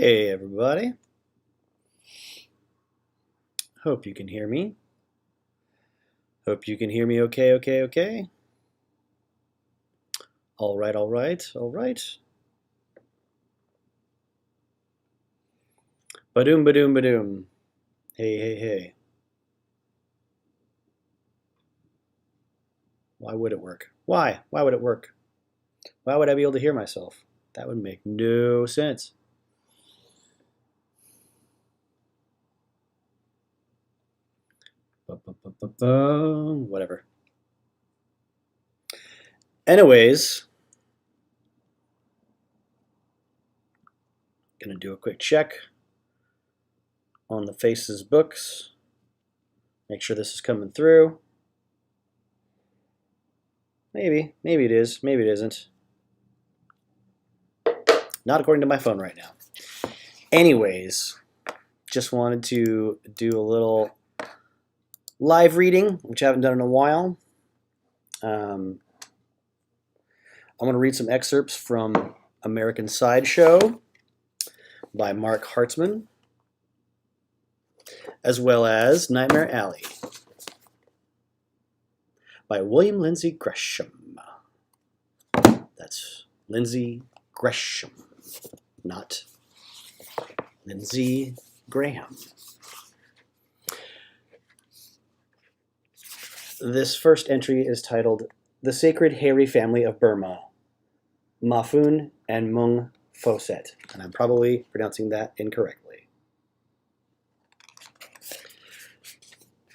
Hey everybody. Hope you can hear me. Hope you can hear me okay. All right. Badoom. Hey. Why would it work? Why? Why would it work? Why would I be able to hear myself? That would make no sense. Whatever. Anyways, gonna do a quick check on the Faces books. Make sure this is coming through. Maybe it is, maybe it isn't. Not according to my phone right now. Anyways, just wanted to do a little live reading, which I haven't done in a while. I'm going to read some excerpts from American Sideshow by Mark Hartzman, as well as Nightmare Alley by William Lindsay Gresham. That's Lindsay Gresham, not Lindsey Graham. This first entry is titled The Sacred Hairy Family of Burma, Mafun and Mung Foset, and I'm probably pronouncing that incorrectly.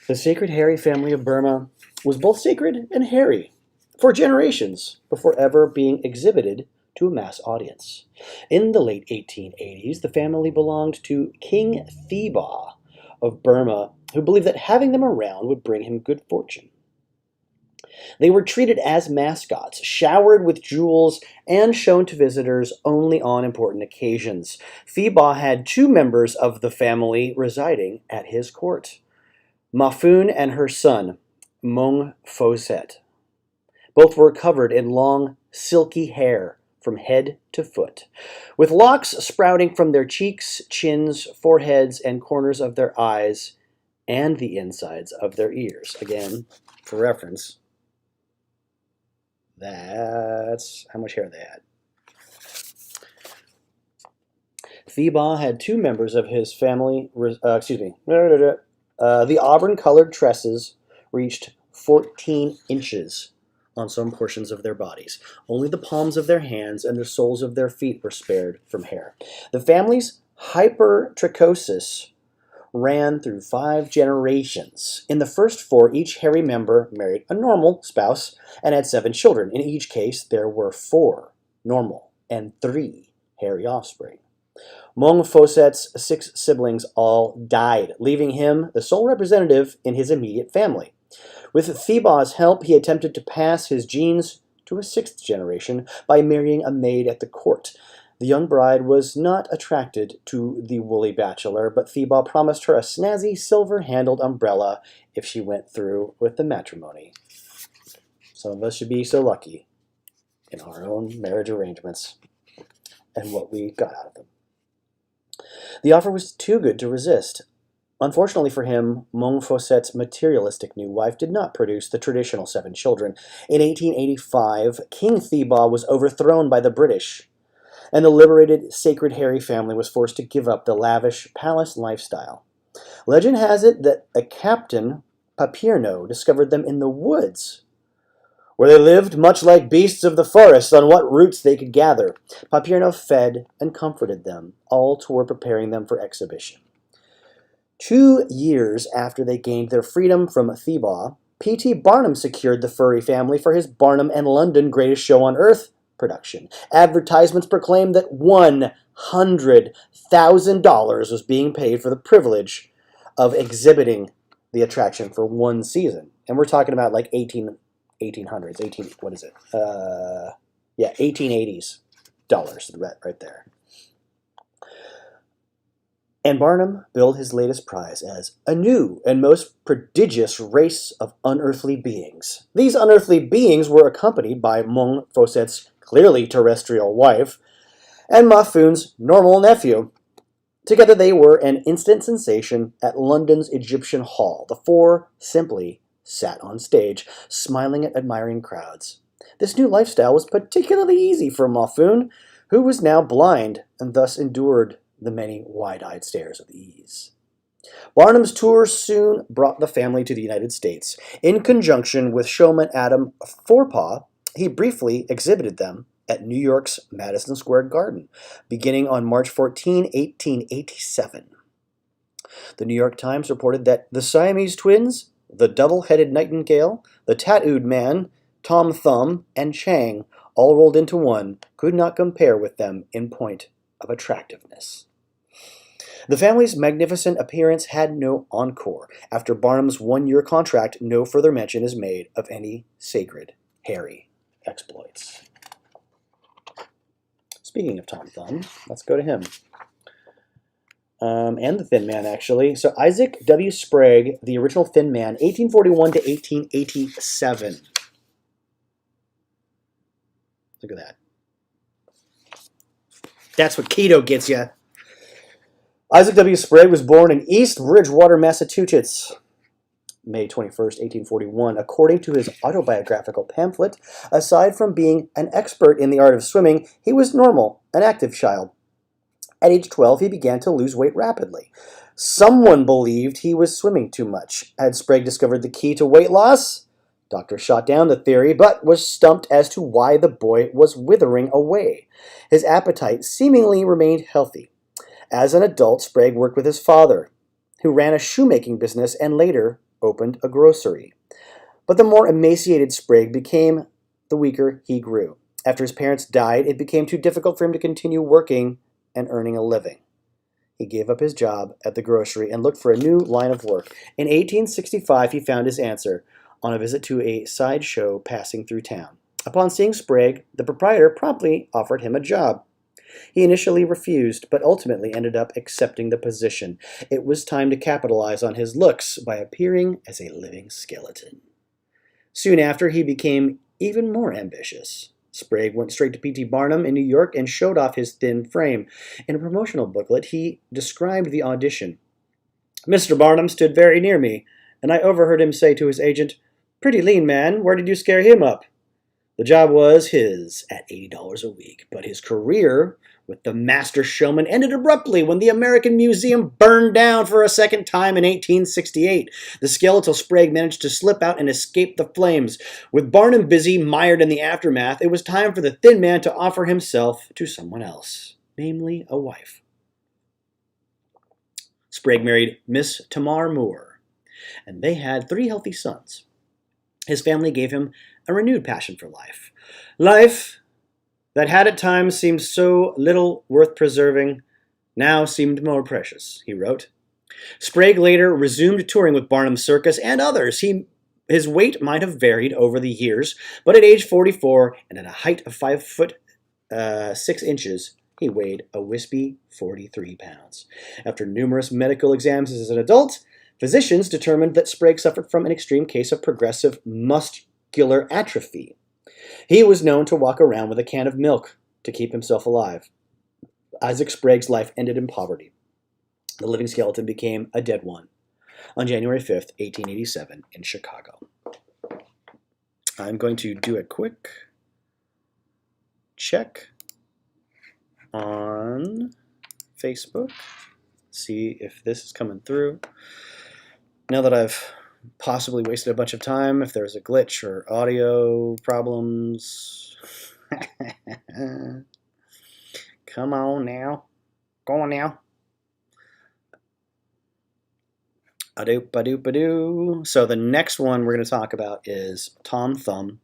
The Sacred Hairy Family of Burma was both sacred and hairy for generations before ever being exhibited to a mass audience. In the late 1880s, the family belonged to King Thibaw of Burma, who believed that having them around would bring him good fortune. They were treated as mascots, showered with jewels, and shown to visitors only on important occasions. Thibaw had two members of the family residing at his court, Mafun and her son, Mung Foset. Both were covered in long, silky hair from head to foot, with locks sprouting from their cheeks, chins, foreheads, and corners of their eyes, and the insides of their ears. Again, for reference, that's how much hair they had. Thibaw had two members of his family, the auburn-colored tresses reached 14 inches on some portions of their bodies. Only the palms of their hands and the soles of their feet were spared from hair. The family's hypertrichosis ran through 5 generations. In the first 4, each hairy member married a normal spouse and had 7 children. In each case, there were 4 normal and 3 hairy offspring. Mung Foset's 6 siblings all died, leaving him the sole representative in his immediate family. With Thibaw's help, he attempted to pass his genes to a 6th generation by marrying a maid at the court. The young bride was not attracted to the woolly bachelor, but Thibaw promised her a snazzy silver-handled umbrella if she went through with the matrimony. Some of us should be so lucky in our own marriage arrangements and what we got out of them. The offer was too good to resist. Unfortunately for him, Mung Foset's materialistic new wife did not produce the traditional 7 children. In 1885, King Thibaw was overthrown by the British, and the liberated Sacred Hairy family was forced to give up the lavish palace lifestyle. Legend has it that a captain, Papirno, discovered them in the woods, where they lived much like beasts of the forest on what roots they could gather. Papirno fed and comforted them, all toward preparing them for exhibition. 2 years after they gained their freedom from Thibaw, P.T. Barnum secured the furry family for his Barnum and London Greatest Show on Earth production. Advertisements proclaimed that $100,000 was being paid for the privilege of exhibiting the attraction for 1 season. And we're talking about like 1800s, 1880s dollars right there. And Barnum billed his latest prize as a new and most prodigious race of unearthly beings. These unearthly beings were accompanied by Mung Foset's clearly terrestrial wife and Mafun's normal nephew. Together they were an instant sensation at London's Egyptian Hall. The four simply sat on stage, smiling at admiring crowds. This new lifestyle was particularly easy for Mahfoon, who was now blind and thus endured the many wide-eyed stares of ease. Barnum's tour soon brought the family to the United States. In conjunction with showman Adam Forepaugh, he briefly exhibited them at New York's Madison Square Garden, beginning on March 14, 1887. The New York Times reported that the Siamese twins, the double-headed nightingale, the tattooed man, Tom Thumb, and Chang, all rolled into one, could not compare with them in point of attractiveness. The family's magnificent appearance had no encore. After Barnum's one-year contract, no further mention is made of any sacred, hairy exploits. Speaking of Tom Thumb, let's go to him. And the Thin Man, actually. So Isaac W. Sprague, the original Thin Man, 1841 to 1887. Look at that. That's what keto gets you. Isaac W. Sprague was born in East Bridgewater, Massachusetts, May 21st, 1841. According to his autobiographical pamphlet, aside from being an expert in the art of swimming, he was normal, an active child. At age 12, he began to lose weight rapidly. Someone believed he was swimming too much. Had Sprague discovered the key to weight loss? Doctors shot down the theory, but was stumped as to why the boy was withering away. His appetite seemingly remained healthy. As an adult, Sprague worked with his father, who ran a shoemaking business and later opened a grocery. But the more emaciated Sprague became, the weaker he grew. After his parents died, it became too difficult for him to continue working and earning a living. He gave up his job at the grocery and looked for a new line of work. In 1865, he found his answer on a visit to a sideshow passing through town. Upon seeing Sprague, the proprietor promptly offered him a job. He initially refused, but ultimately ended up accepting the position. It was time to capitalize on his looks by appearing as a living skeleton. Soon after, he became even more ambitious. Sprague went straight to P.T. Barnum in New York and showed off his thin frame. In a promotional booklet, he described the audition. Mr. Barnum stood very near me, and I overheard him say to his agent, "Pretty lean man, where did you scare him up?" The job was his at $80 a week, but his career with the master showman ended abruptly when the American Museum burned down for a second time in 1868. The skeletal Sprague managed to slip out and escape the flames. With Barnum busy, mired in the aftermath, it was time for the Thin Man to offer himself to someone else, namely a wife. Sprague married Miss Tamar Moore, and they had 3 healthy sons. His family gave him a renewed passion for life. Life that had at times seemed so little worth preserving now seemed more precious, he wrote. Sprague later resumed touring with Barnum's Circus and others. His weight might have varied over the years, but at age 44 and at a height of 5 foot 6 inches, he weighed a wispy 43 pounds. After numerous medical exams as an adult, physicians determined that Sprague suffered from an extreme case of progressive muscular atrophy. He was known to walk around with a can of milk to keep himself alive. Isaac Sprague's life ended in poverty. The living skeleton became a dead one on January 5th, 1887 in Chicago. I'm going to do a quick check on Facebook, see if this is coming through. Now that I've possibly wasted a bunch of time, if there's a glitch or audio problems. Come on now. Go on now. A-doop-a-doop-a-doo. So the next one we're going to talk about is Tom Thumb,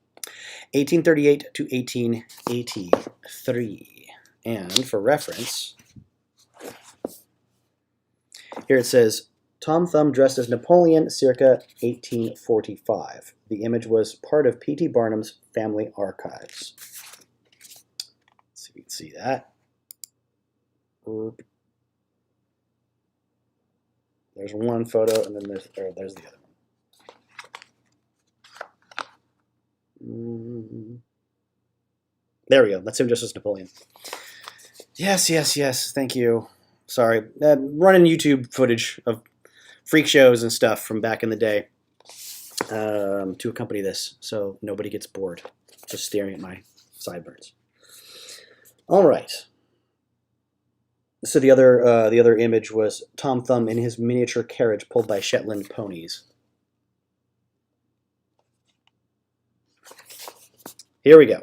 1838 to 1883. And for reference, here it says, Tom Thumb dressed as Napoleon circa 1845. The image was part of P.T. Barnum's family archives. Let's see if you can see that. There's one photo, and then there's the other one. There we go. That's him just as Napoleon. Yes. Thank you. Sorry. Running YouTube footage of freak shows and stuff from back in the day to accompany this, so nobody gets bored just staring at my sideburns. All right. So the other image was Tom Thumb in his miniature carriage pulled by Shetland ponies. Here we go.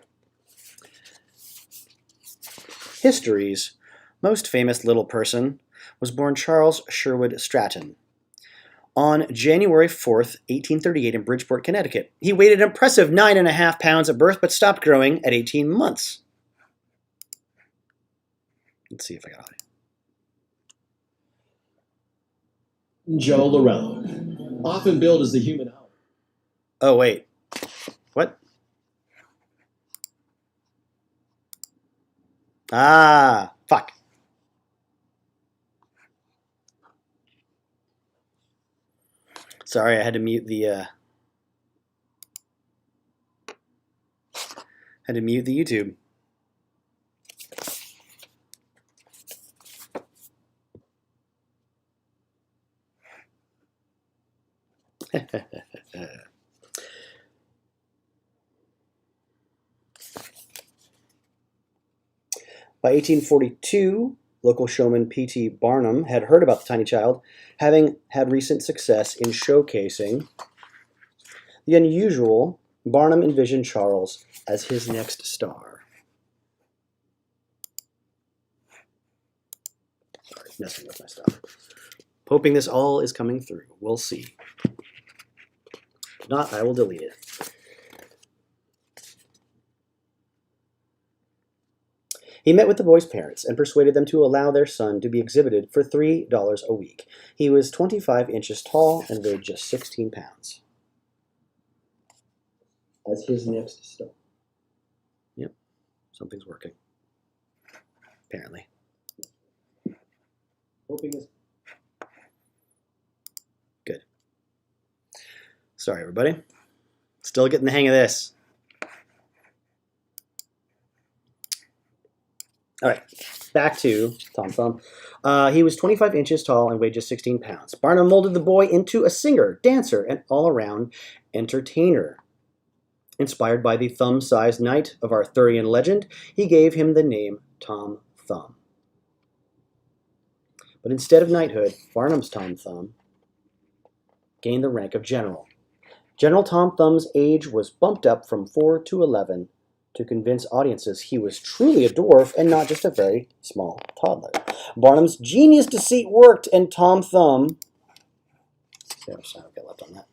History's most famous little person was born Charles Sherwood Stratton on January 4th, 1838 in Bridgeport, Connecticut. He weighed an impressive 9.5 pounds at birth, but stopped growing at 18 months. Let's see if I got it. Joe Lorello, often billed as the human owl. Oh, wait. What? Ah, fuck. Sorry, I had to mute the YouTube. By 1842, local showman P.T. Barnum had heard about the tiny child, having had recent success in showcasing the unusual. Barnum envisioned Charles as his next star. Sorry, messing with my stuff. Hoping this all is coming through. We'll see. If not, I will delete it. He met with the boy's parents and persuaded them to allow their son to be exhibited for $3 a week. He was 25 inches tall and weighed just 16 pounds. As his next star. Yep, something's working. Apparently. Hoping this. Good. Sorry, everybody. Still getting the hang of this. All right, back to Tom Thumb. He was 25 inches tall and weighed just 16 pounds. Barnum molded the boy into a singer, dancer, and all-around entertainer. Inspired by the thumb-sized knight of Arthurian legend, he gave him the name Tom Thumb. But instead of knighthood, Barnum's Tom Thumb gained the rank of general. General Tom Thumb's age was bumped up from 4 to 11 to convince audiences he was truly a dwarf and not just a very small toddler. Barnum's genius deceit worked, and Tom Thumb... Let's see how much time I've got left on that.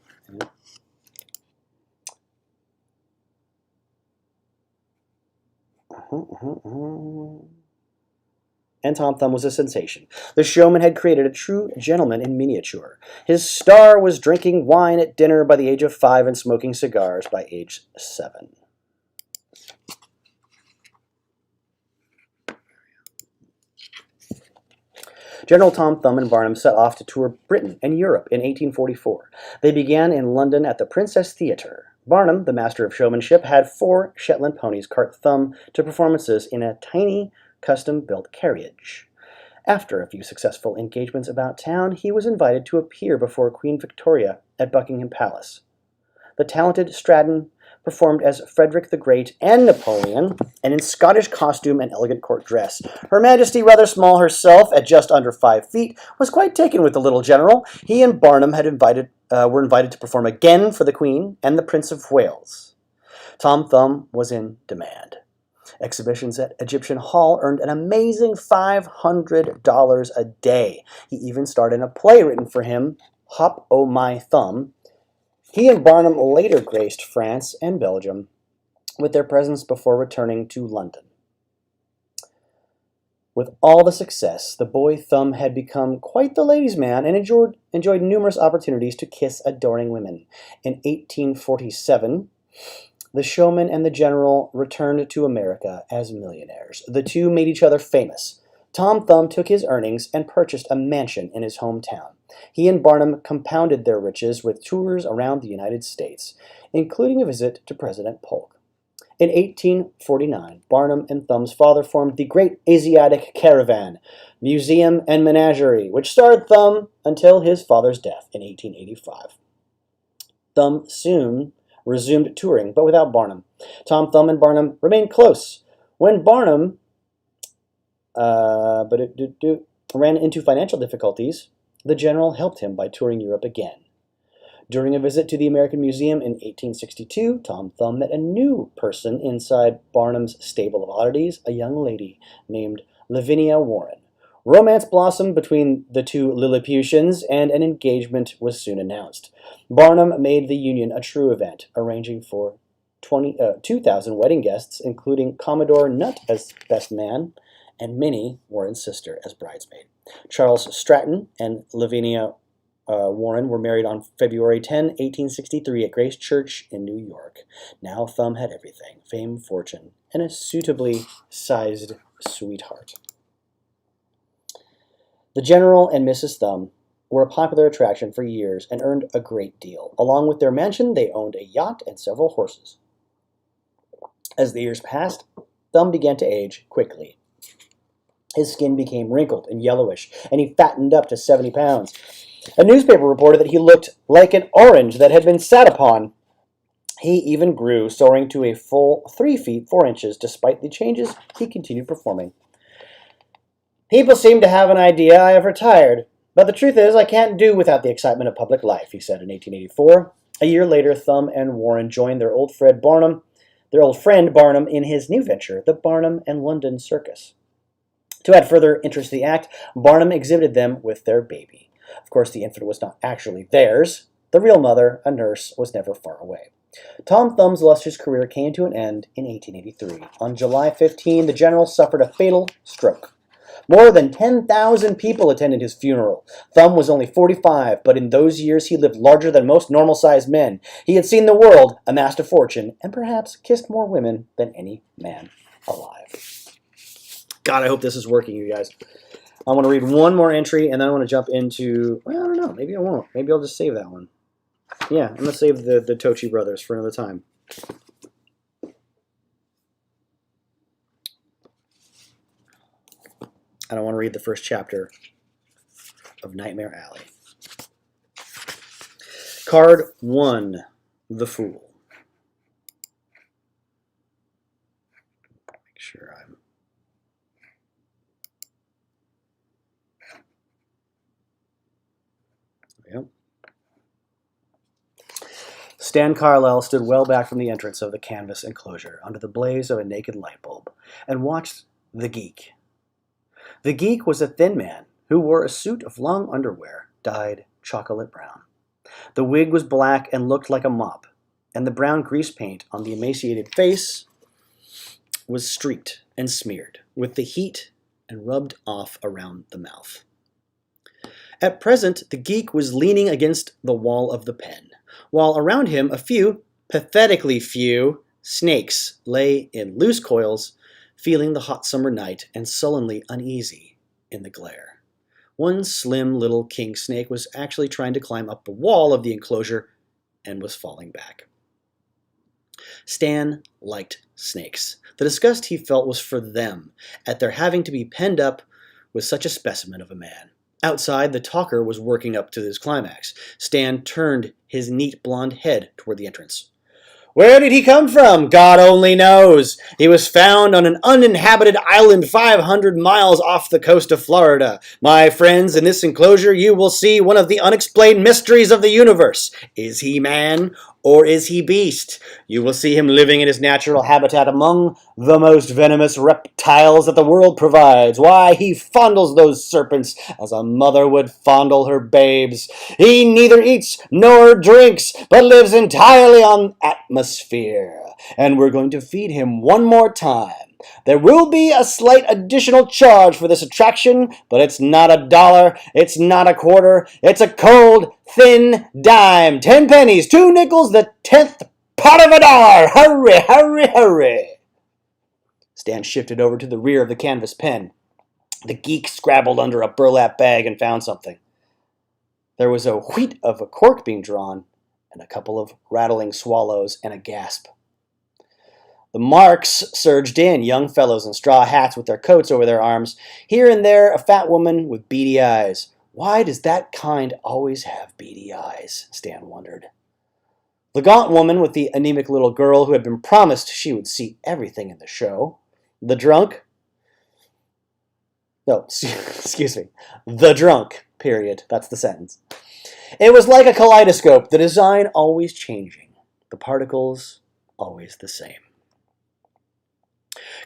And Tom Thumb was a sensation. The showman had created a true gentleman in miniature. His star was drinking wine at dinner by the age of 5 and smoking cigars by age 7. General Tom Thumb and Barnum set off to tour Britain and Europe in 1844. They began in London at the Princess Theatre. Barnum, the master of showmanship, had 4 Shetland ponies cart Thumb to performances in a tiny, custom-built carriage. After a few successful engagements about town, he was invited to appear before Queen Victoria at Buckingham Palace. The talented Stratton performed as Frederick the Great and Napoleon, and in Scottish costume and elegant court dress. Her Majesty, rather small herself, at just under 5 feet, was quite taken with the little general. He and Barnum were invited to perform again for the Queen and the Prince of Wales. Tom Thumb was in demand. Exhibitions at Egyptian Hall earned an amazing $500 a day. He even starred in a play written for him, Hop O' My Thumb. He and Barnum later graced France and Belgium with their presence before returning to London. With all the success, the boy Thumb had become quite the ladies' man and enjoyed numerous opportunities to kiss adoring women. In 1847, the showman and the general returned to America as millionaires. The two made each other famous. Tom Thumb took his earnings and purchased a mansion in his hometown. He and Barnum compounded their riches with tours around the United States, including a visit to President Polk. In 1849, Barnum and Thumb's father formed the Great Asiatic Caravan, Museum and Menagerie, which starred Thumb until his father's death in 1885. Thumb soon resumed touring, but without Barnum. Tom Thumb and Barnum remained close. When Barnum ran into financial difficulties, the general helped him by touring Europe again. During a visit to the American Museum in 1862, Tom Thumb met a new person inside Barnum's stable of oddities, a young lady named Lavinia Warren. Romance blossomed between the two Lilliputians, and an engagement was soon announced. Barnum made the union a true event, arranging for 2,000 wedding guests, including Commodore Nutt as best man and Minnie, Warren's sister, as bridesmaid. Charles Stratton and Lavinia Warren were married on February 10, 1863 at Grace Church in New York. Now Thumb had everything: fame, fortune, and a suitably sized sweetheart. The General and Mrs. Thumb were a popular attraction for years and earned a great deal. Along with their mansion, they owned a yacht and several horses. As the years passed, Thumb began to age quickly. His skin became wrinkled and yellowish, and he fattened up to 70 pounds. A newspaper reported that he looked like an orange that had been sat upon. He even grew, soaring to a full 3 feet 4 inches. Despite the changes, he continued performing. "People seem to have an idea I have retired, but the truth is I can't do without the excitement of public life," he said in 1884. A year later, Thumb and Warren joined their old friend Barnum in his new venture, the Barnum and London Circus. To add further interest to the act, Barnum exhibited them with their baby. Of course, the infant was not actually theirs. The real mother, a nurse, was never far away. Tom Thumb's illustrious career came to an end in 1883. On July 15, the general suffered a fatal stroke. More than 10,000 people attended his funeral. Thumb was only 45, but in those years he lived larger than most normal-sized men. He had seen the world, amassed a fortune, and perhaps kissed more women than any man alive. God, I hope this is working, you guys. I want to read one more entry, and then I want to jump into... Well, I don't know. Maybe I won't. Maybe I'll just save that one. Yeah, I'm going to save the Tochi brothers for another time. I don't want to read the first chapter of Nightmare Alley. Card 1, The Fool. Make sure I'm... Yep. Stan Carlyle stood well back from the entrance of the canvas enclosure, under the blaze of a naked light bulb, and watched the geek. The geek was a thin man who wore a suit of long underwear, dyed chocolate brown. The wig was black and looked like a mop, and the brown grease paint on the emaciated face was streaked and smeared with the heat and rubbed off around the mouth. At present, the geek was leaning against the wall of the pen, while around him a few, pathetically few, snakes lay in loose coils, feeling the hot summer night and sullenly uneasy in the glare. One slim little king snake was actually trying to climb up the wall of the enclosure and was falling back. Stan liked snakes. The disgust he felt was for them, at their having to be penned up with such a specimen of a man. Outside, the talker was working up to his climax. Stan turned his neat blonde head toward the entrance. "Where did he come from? God only knows. He was found on an uninhabited island 500 miles off the coast of Florida. My friends, in this enclosure you will see one of the unexplained mysteries of the universe. Is he man or is he beast? You will see him living in his natural habitat among the most venomous reptiles that the world provides. Why, he fondles those serpents as a mother would fondle her babes. He neither eats nor drinks, but lives entirely on atmosphere. And we're going to feed him one more time. There will be a slight additional charge for this attraction, but it's not $1, it's not a quarter, it's a cold, thin dime. 10 pennies, 2 nickels, the 10th part of $1. Hurry, hurry, hurry." Stan shifted over to the rear of the canvas pen. The geek scrabbled under a burlap bag and found something. There was a wheat of a cork being drawn, and a couple of rattling swallows, and a gasp. The marks surged in, young fellows in straw hats with their coats over their arms. Here and there, a fat woman with beady eyes. Why does that kind always have beady eyes? Stan wondered. The gaunt woman with the anemic little girl who had been promised she would see everything in the show. The drunk. No, excuse me. The drunk, period. That's the sentence. It was like a kaleidoscope, the design always changing, the particles always the same.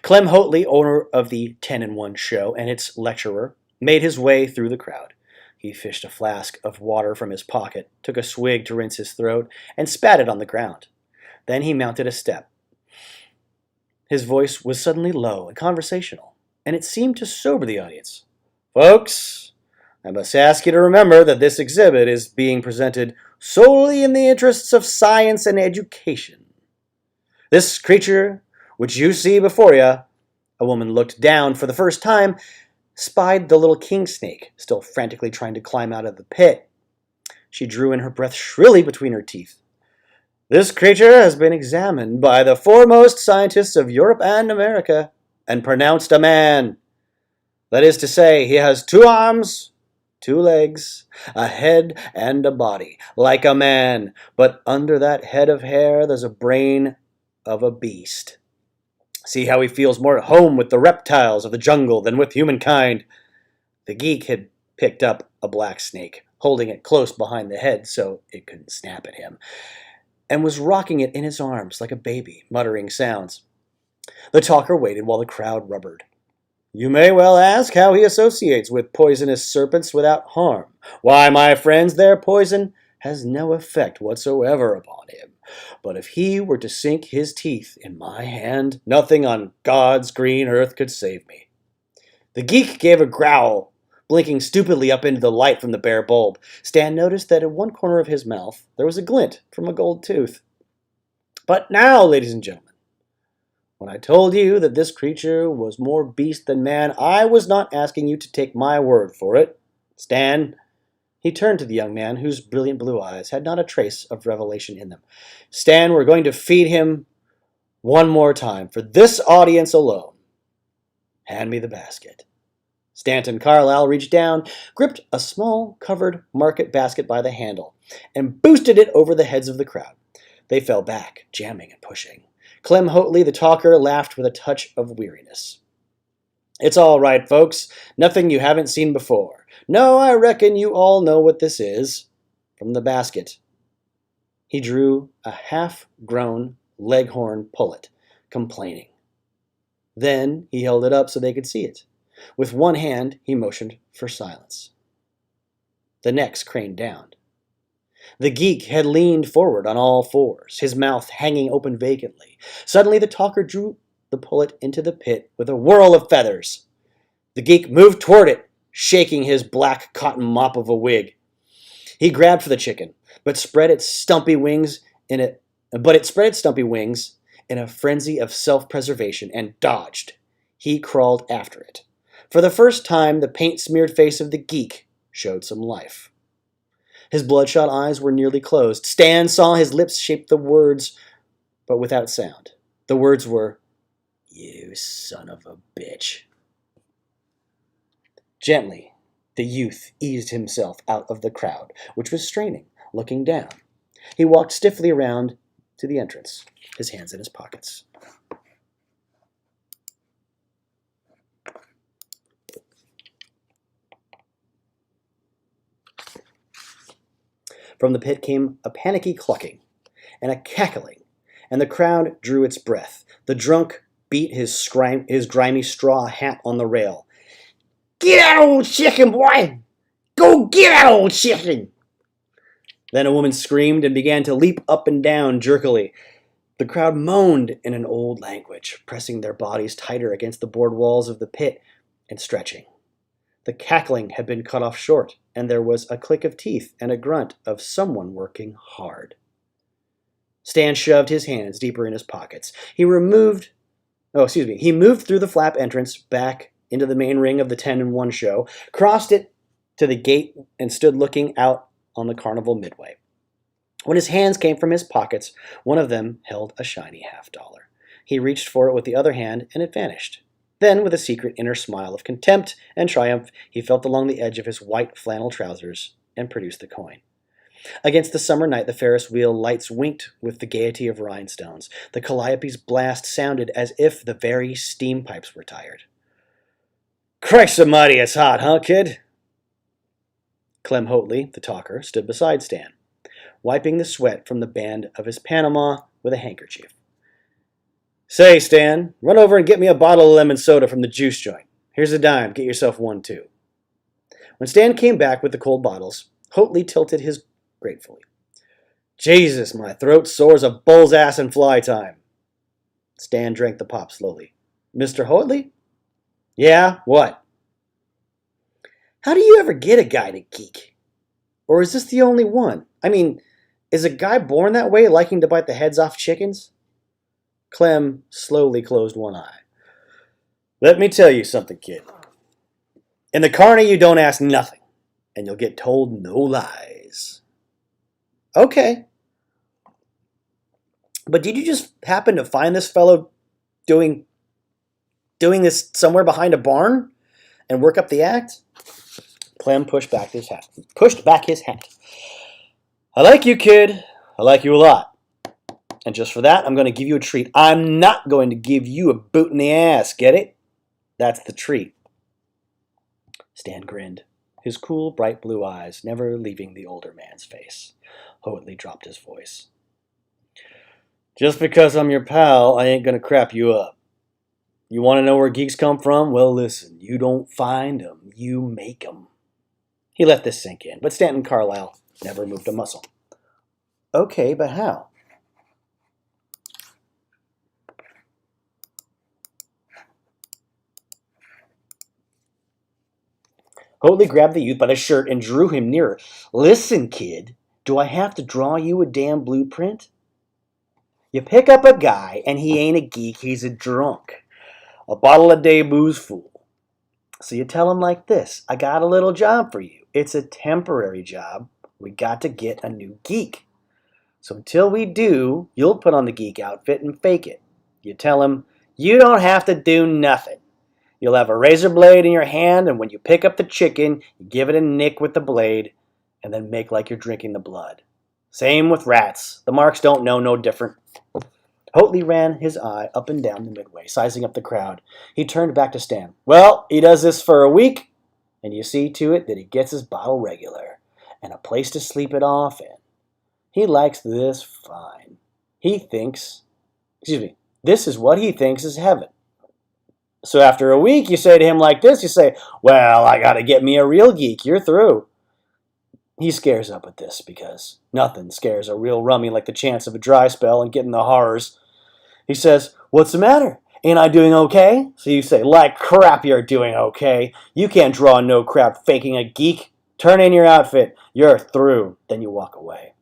Clem Hotley, owner of the 10-in-1 show and its lecturer, made his way through the crowd. He fished a flask of water from his pocket, took a swig to rinse his throat, and spat it on the ground. Then he mounted a step. His voice was suddenly low and conversational, and it seemed to sober the audience. Folks, I must ask you to remember that this exhibit is being presented solely in the interests of science and education. This creature, which you see before you, a woman looked down for the first time, spied the little king snake, still frantically trying to climb out of the pit. She drew in her breath shrilly between her teeth. This creature has been examined by the foremost scientists of Europe and America and pronounced a man. That is to say, he has 2 arms, 2 legs, a head and a body, like a man, but under that head of hair there's a brain of a beast. See how he feels more at home with the reptiles of the jungle than with humankind. The geek had picked up a black snake, holding it close behind the head so it couldn't snap at him, and was rocking it in his arms like a baby, muttering sounds. The talker waited while the crowd rubbered. You may well ask how he associates with poisonous serpents without harm. Why, my friends, their poison has no effect whatsoever upon him. But if he were to sink his teeth in my hand, nothing on God's green earth could save me. The geek gave a growl, blinking stupidly up into the light from the bare bulb. Stan noticed that in one corner of his mouth there was a glint from a gold tooth. But now, ladies and gentlemen, when I told you that this creature was more beast than man, I was not asking you to take my word for it. Stan, he turned to the young man, whose brilliant blue eyes had not a trace of revelation in them. Stan, we're going to feed him one more time, for this audience alone. Hand me the basket. Stanton Carlyle reached down, gripped a small covered market basket by the handle, and boosted it over the heads of the crowd. They fell back, jamming and pushing. Clem Hotley, the talker, laughed with a touch of weariness. It's all right, folks. Nothing you haven't seen before. No, I reckon you all know what this is. From the basket, he drew a half-grown leghorn pullet, complaining. Then he held it up so they could see it. With one hand, he motioned for silence. The necks craned down. The geek had leaned forward on all fours, his mouth hanging open vacantly. Suddenly the talker drew the pullet into the pit with a whirl of feathers. The geek moved toward it, shaking his black cotton mop of a wig. He grabbed for the chicken, but it spread its stumpy wings in a frenzy of self-preservation and dodged. He crawled after it. For the first time, the paint-smeared face of the geek showed some life. His bloodshot eyes were nearly closed. Stan saw his lips shape the words, but without sound. The words were, "You son of a bitch." Gently, the youth eased himself out of the crowd, which was straining, looking down. He walked stiffly around to the entrance, his hands in his pockets. From the pit came a panicky clucking and a cackling, and the crowd drew its breath. The drunk beat his grimy straw hat on the rail. "Get that old chicken, boy! Go get that old chicken!" Then a woman screamed and began to leap up and down jerkily. The crowd moaned in an old language, pressing their bodies tighter against the board walls of the pit and stretching. The cackling had been cut off short, and there was a click of teeth and a grunt of someone working hard. Stan shoved his hands deeper in his pockets. He moved through the flap entrance back into the main ring of the 10-in-1 show, crossed it to the gate, and stood looking out on the carnival midway. When his hands came from his pockets, one of them held a shiny $50. He reached for it with the other hand, and it vanished. Then, with a secret inner smile of contempt and triumph, he felt along the edge of his white flannel trousers and produced the coin. Against the summer night, the Ferris wheel lights winked with the gaiety of rhinestones. The calliope's blast sounded as if the very steam pipes were tired. "Christ almighty, it's hot, huh, kid?" Clem Hoatley, the talker, stood beside Stan, wiping the sweat from the band of his Panama with a handkerchief. "Say, Stan, run over and get me a bottle of lemon soda from the juice joint. Here's a dime. Get yourself one, too." When Stan came back with the cold bottles, Hoatley tilted his gratefully. "Jesus, my throat sore as a bull's ass in fly time." Stan drank the pop slowly. "Mr. Hoatley?" "Yeah, what?" "How do you ever get a guy to geek? Or is this the only one? I mean, is a guy born that way, liking to bite the heads off chickens?" Clem slowly closed one eye. "Let me tell you something, kid. In the carny, you don't ask nothing, and you'll get told no lies." "Okay. But did you just happen to find this fellow doing this somewhere behind a barn and work up the act?" Clem pushed back his hat. "I like you, kid. I like you a lot. And just for that, I'm going to give you a treat. I'm not going to give you a boot in the ass, get it? That's the treat." Stan grinned, his cool, bright blue eyes never leaving the older man's face. Hoatley dropped his voice. "Just because I'm your pal, I ain't going to crap you up. You want to know where geeks come from? Well, listen, you don't find 'em, you make 'em." He let this sink in, but Stanton Carlyle never moved a muscle. "Okay, but how?" Hoatley grabbed the youth by the shirt and drew him nearer. "Listen, kid, do I have to draw you a damn blueprint? You pick up a guy, and he ain't a geek, he's a drunk. A bottle-a-day booze fool. So you tell him like this: I got a little job for you. It's a temporary job. We got to get a new geek. So until we do, you'll put on the geek outfit and fake it. You tell him, you don't have to do nothing. You'll have a razor blade in your hand, and when you pick up the chicken, you give it a nick with the blade, and then make like you're drinking the blood. Same with rats. The marks don't know no different." Hoatley ran his eye up and down the midway, sizing up the crowd. He turned back to Stan. "Well, he does this for a week, and you see to it that he gets his bottle regular, and a place to sleep it off in. He likes this fine. This is what he thinks is heaven. So after a week, you say to him like this, you say, 'Well, I gotta get me a real geek, you're through.' He scares up at this because nothing scares a real rummy like the chance of a dry spell and getting the horrors. He says, 'What's the matter? Ain't I doing okay?' So you say, 'Like crap you're doing okay. You can't draw no crowd faking a geek. Turn in your outfit. You're through.' Then you walk away.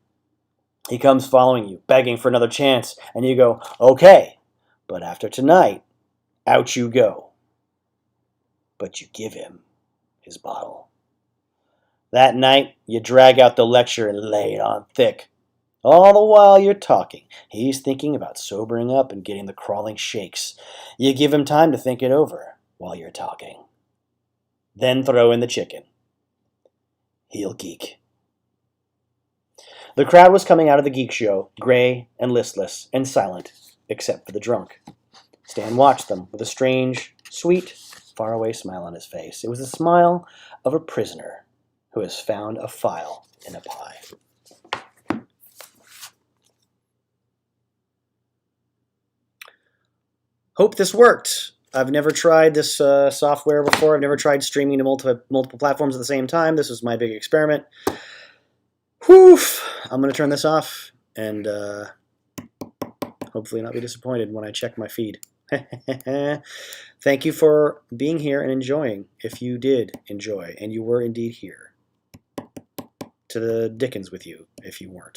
He comes following you, begging for another chance, and you go, 'Okay, but after tonight, out you go.' But you give him his bottle. That night, you drag out the lecture and lay it on thick. All the while you're talking, he's thinking about sobering up and getting the crawling shakes. You give him time to think it over while you're talking. Then throw in the chicken. He'll geek." The crowd was coming out of the geek show, gray and listless and silent, except for the drunk. Stan watched them with a strange, sweet, faraway smile on his face. It was the smile of a prisoner who has found a file in a pie. Hope this worked. I've never tried this software before. I've never tried streaming to multiple platforms at the same time. This was my big experiment. Whew! I'm going to turn this off and hopefully not be disappointed when I check my feed. Thank you for being here and enjoying, if you did enjoy, and you were indeed here. To the dickens with you, if you weren't.